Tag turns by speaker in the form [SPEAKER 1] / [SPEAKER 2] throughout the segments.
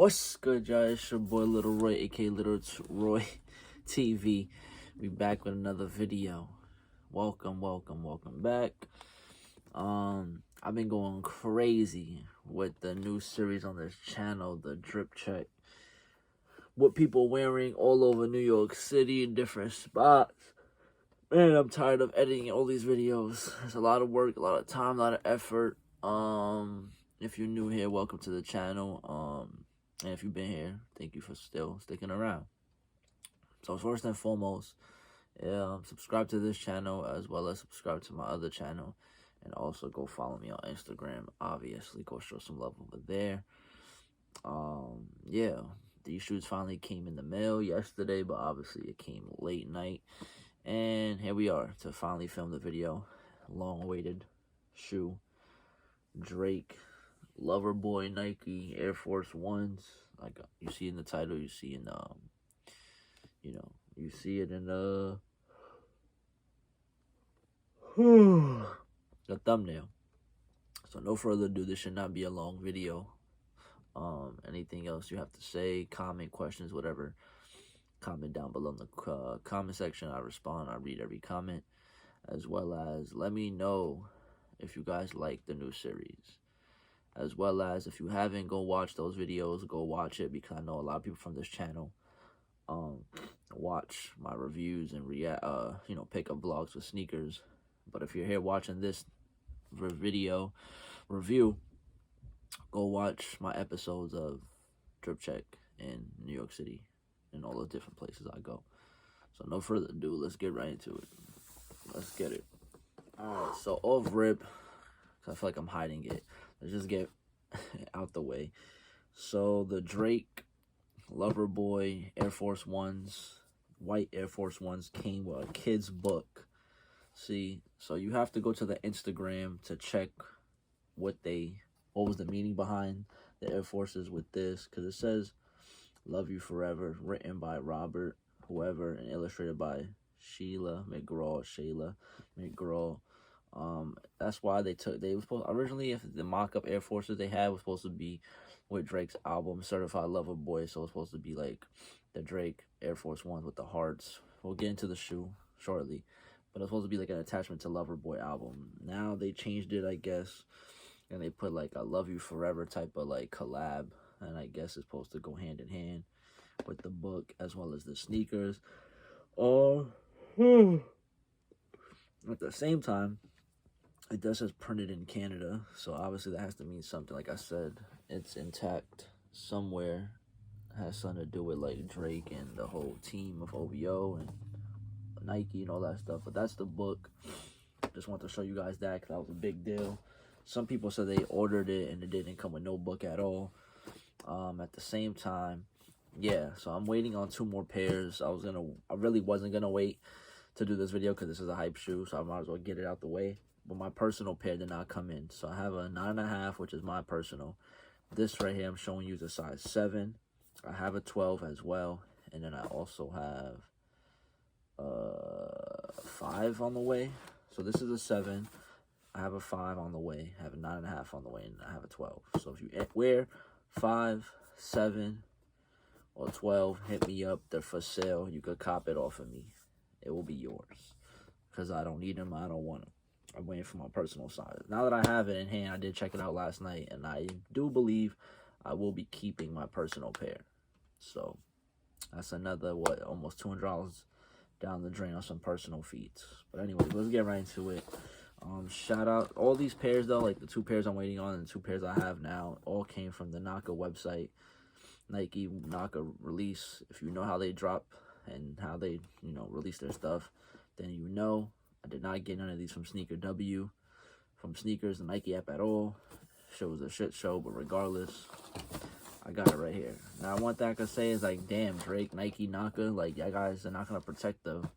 [SPEAKER 1] What's good, y'all? It's your boy Little Roy, aka Little Roy TV. We back with another video. Welcome back. I've been going crazy with the new series on this channel, the Drip Check. What people wearing all over New York City in different spots. Man, I'm tired of editing all these videos. It's a lot of work, a lot of time, a lot of effort. If you're new here, welcome to the channel. And if you've been here, thank you for still sticking around. So first and foremost, subscribe to this channel as well as subscribe to my other channel. And also go follow me on Instagram. Obviously, go show some love over there. Yeah, these shoes finally came in the mail yesterday, but obviously it came late night. And here we are to finally film the video. Long-awaited shoe. Drake Loverboy Nike Air Force Ones, like you see in the title, you see in you see it in the thumbnail. So no further ado, this should not be a long video. Anything else you have to say, comment, questions, whatever, comment down below in the comment section. I respond, I read every comment, as well as let me know if you guys like the new series. As well as, if you haven't, go watch those videos. Go watch it, because I know a lot of people from this channel watch my reviews and pick up vlogs with sneakers. But if you're here watching this video review, go watch my episodes of Drip Check in New York City and all the different places I go. So no further ado, let's get right into it. Let's get it. Alright, so off rip, because I feel like I'm hiding it. Let's just get out the way. So the Drake Loverboy Air Force Ones, white Air Force Ones, came with a kid's book. See, so you have to go to the Instagram to check what was the meaning behind the Air Forces with this, because it says "Love You Forever," written by Robert whoever and illustrated by Shayla McGraw. That's why they were supposed originally, if the mock-up Air Forces they had was supposed to be with Drake's album Certified Lover Boy, so it's supposed to be like the Drake Air Force Ones with the hearts. We'll get into the shoe shortly, but it's supposed to be like an attachment to Lover Boy album. Now they changed it, I guess, and they put like a Love You Forever type of like collab, and I guess it's supposed to go hand in hand with the book as well as the sneakers. At the same time, it does says printed in Canada, so obviously that has to mean something. Like I said, it's intact somewhere. It has something to do with like Drake and the whole team of OVO and Nike and all that stuff. But that's the book. Just want to show you guys that, because that was a big deal. Some people said they ordered it and it didn't come with no book at all. At the same time, yeah, so I'm waiting on 2 more pairs. I really wasn't gonna wait to do this video because this is a hype shoe, so I might as well get it out the way. But my personal pair did not come in. So I have a 9.5, which is my personal. This right here I'm showing you is a size 7. I have a 12 as well. And then I also have 5 on the way. So this is a 7. I have a 5 on the way. I have a 9.5 on the way. And I have a 12. So if you wear 5, 7, or 12, hit me up. They're for sale. You could cop it off of me. It will be yours. Because I don't need them. I don't want them. I'm waiting for my personal size. Now that I have it in hand, I did check it out last night, and I do believe I will be keeping my personal pair. So that's another, almost $200 down the drain on some personal feet. But anyways, let's get right into it. Shout out all these pairs though, like the 2 pairs I'm waiting on and the 2 pairs I have now, all came from the Nocta website. Nike Nocta release. If you know how they drop and how they release their stuff, then you know. I did not get none of these from Sneaker W, from Sneakers, the Nike app at all. Show was a shit show, but regardless, I got it right here. Now, one thing I could say is, like, damn, Drake, Nike, Nocta, like, y'all guys are not going to protect the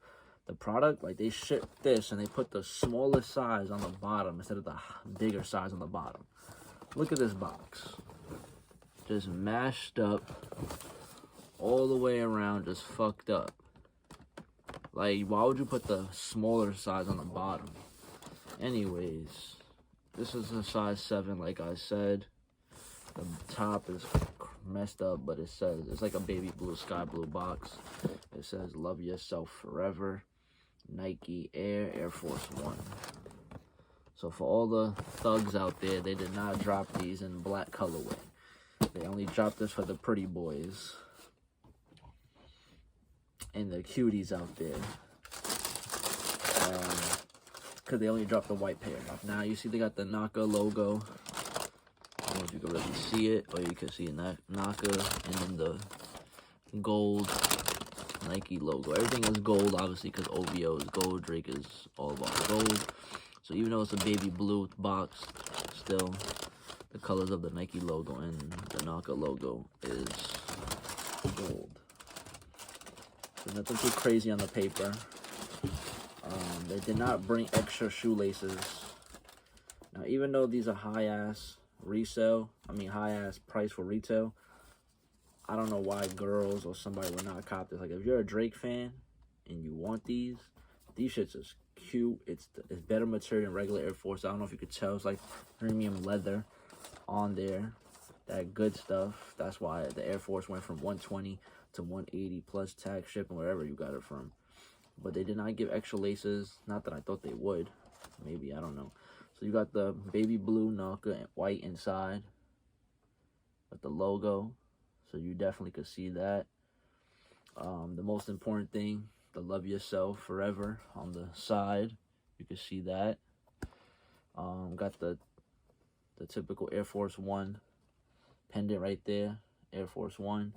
[SPEAKER 1] product. Like, they shipped this, and they put the smallest size on the bottom instead of the bigger size on the bottom. Look at this box. Just mashed up all the way around, just fucked up. Like, why would you put the smaller size on the bottom? Anyways, this is a size 7, like I said. The top is messed up, but it says, it's like a baby blue, sky blue box. It says, love yourself forever. Nike Air Force 1. So for all the thugs out there, they did not drop these in black colorway. They only dropped this for the pretty boys and the cuties out there. Because they only dropped the white pair. Now you see they got the Nocta logo. I don't know if you can really see it, or you can see Nocta and then the gold Nike logo. Everything is gold, obviously, because OVO is gold. Drake is all about gold. So even though it's a baby blue box, still the colors of the Nike logo and the Nocta logo is gold. So nothing too crazy on the paper. They did not bring extra shoelaces. Now, even though these are high-ass price for retail, I don't know why girls or somebody would not cop this. Like, if you're a Drake fan and you want these shits is cute. It's better material than regular Air Force. I don't know if you could tell. It's like premium leather on there. That good stuff. That's why the Air Force went from 120 to 180 plus tax shipping, wherever you got it from. But they did not give extra laces. Not that I thought they would. Maybe, I don't know. So you got the baby blue Nocta and white inside with the logo. So you definitely could see that. The most important thing, the love yourself forever on the side. You can see that. Got the typical Air Force 1 pendant right there. Air Force 1.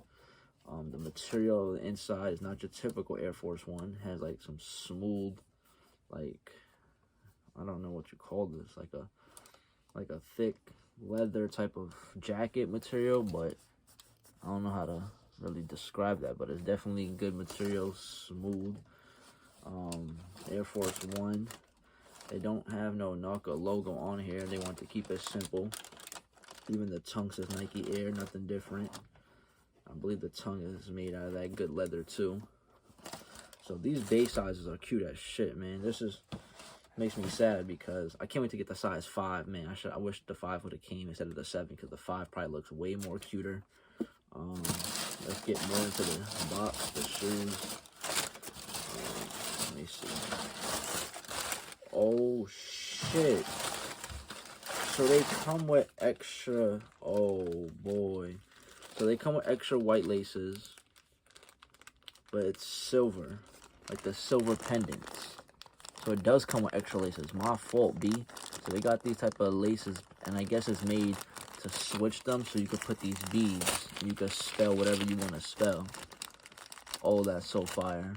[SPEAKER 1] The material of the inside is not your typical Air Force 1. It has like some smooth, like, I don't know what you call this, like a thick leather type of jacket material, but I don't know how to really describe that, but it's definitely good material, smooth. Air Force 1. They don't have no Nocta logo on here. They want to keep it simple. Even the tongue says Nike Air, nothing different. I believe the tongue is made out of that good leather too. So these base sizes are cute as shit, man. This makes me sad because I can't wait to get the size 5, man. I wish the 5 would have came instead of the 7, because the 5 probably looks way more cuter. Let's get more into the box, the shoes. Let me see. Oh shit. So they come with extra, oh boy. So they come with extra white laces, but it's silver, like the silver pendants. So it does come with extra laces. My fault, B. So they got these type of laces, and I guess it's made to switch them so you could put these beads. You could spell whatever you want to spell. Oh, that's so fire.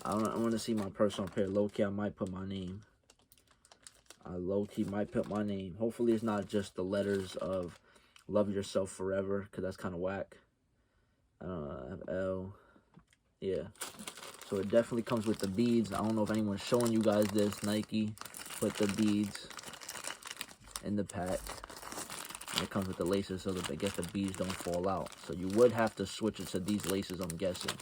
[SPEAKER 1] I want to see my personal pair. Low-key, I might put my name. I low-key might put my name. Hopefully it's not just the letters of love yourself forever, because that's kind of whack. I don't know, I have L. Yeah. So it definitely comes with the beads. I don't know if anyone's showing you guys this. Nike put the beads in the pack. And it comes with the laces so that I guess the beads don't fall out. So you would have to switch it to these laces, I'm guessing.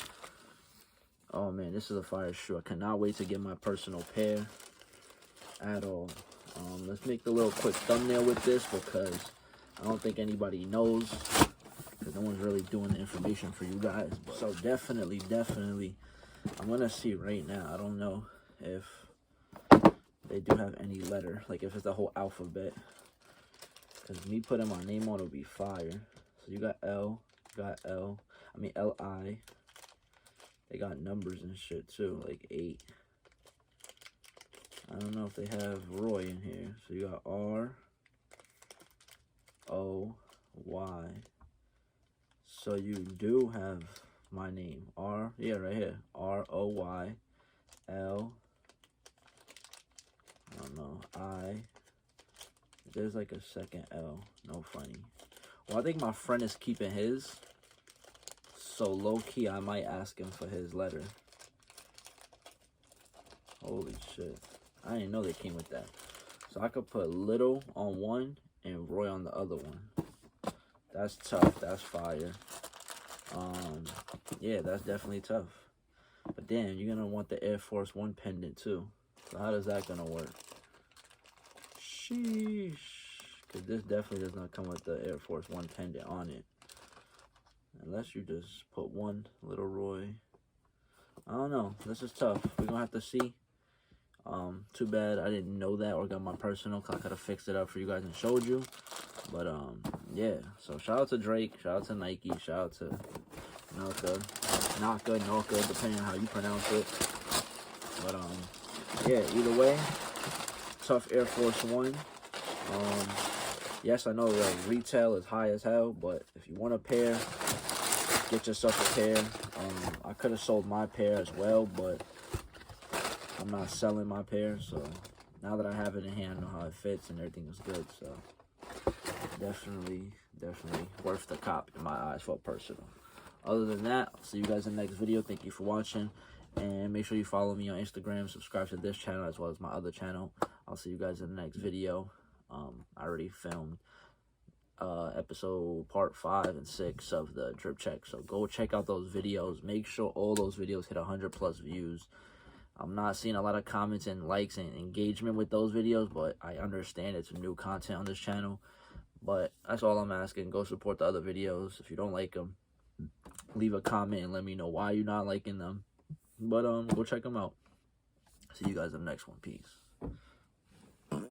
[SPEAKER 1] Oh man, this is a fire shoe. I cannot wait to get my personal pair at all. Let's make the little quick thumbnail with this because I don't think anybody knows, because no one's really doing the information for you guys. But so definitely, I'm going to see right now. I don't know if they do have any letter, like if it's the whole alphabet. Because me putting my name on it would be fire. So you got L, L-I. They got numbers and shit too, like 8. I don't know if they have Roy in here. So you got R-O-Y. So you do have my name. Yeah, right here. R-O-Y-L. I don't know. I. There's like a second L. No funny. Well, I think my friend is keeping his. So low-key, I might ask him for his letter. Holy shit. I didn't know they came with that. So I could put Little on one and Roy on the other one. That's tough. That's fire. Yeah, that's definitely tough. But damn, you're gonna want the Air Force 1 pendant too. So how does that gonna work? Sheesh. Because this definitely does not come with the Air Force 1 pendant on it. unless you just put one Little Roy. I don't know. This is tough. We're going to have to see. Too bad I didn't know that or got my personal, because I could have fixed it up for you guys and showed you. But, yeah. So, shout out to Drake. Shout out to Nike. Shout out to Nocta, depending on how you pronounce it. But, yeah, either way, tough Air Force One. Yes, I know the retail is high as hell, but if you want a pair, get yourself a pair. I could have sold my pair as well, but I'm not selling my pair, so now that I have it in hand, I know how it fits and everything is good, so definitely worth the cop in my eyes for personal. Other than that, I'll see you guys in the next video. Thank you for watching, and make sure you follow me on Instagram, subscribe to this channel as well as my other channel. I'll see you guys in the next video. I already filmed episode part 5 and 6 of the drip check, so go check out those videos. Make sure all those videos hit 100+ views. I'm not seeing a lot of comments and likes and engagement with those videos, but I understand it's new content on this channel. But that's all I'm asking. Go support the other videos. If you don't like them, leave a comment and let me know why you're not liking them. But go check them out. See you guys in the next one. Peace.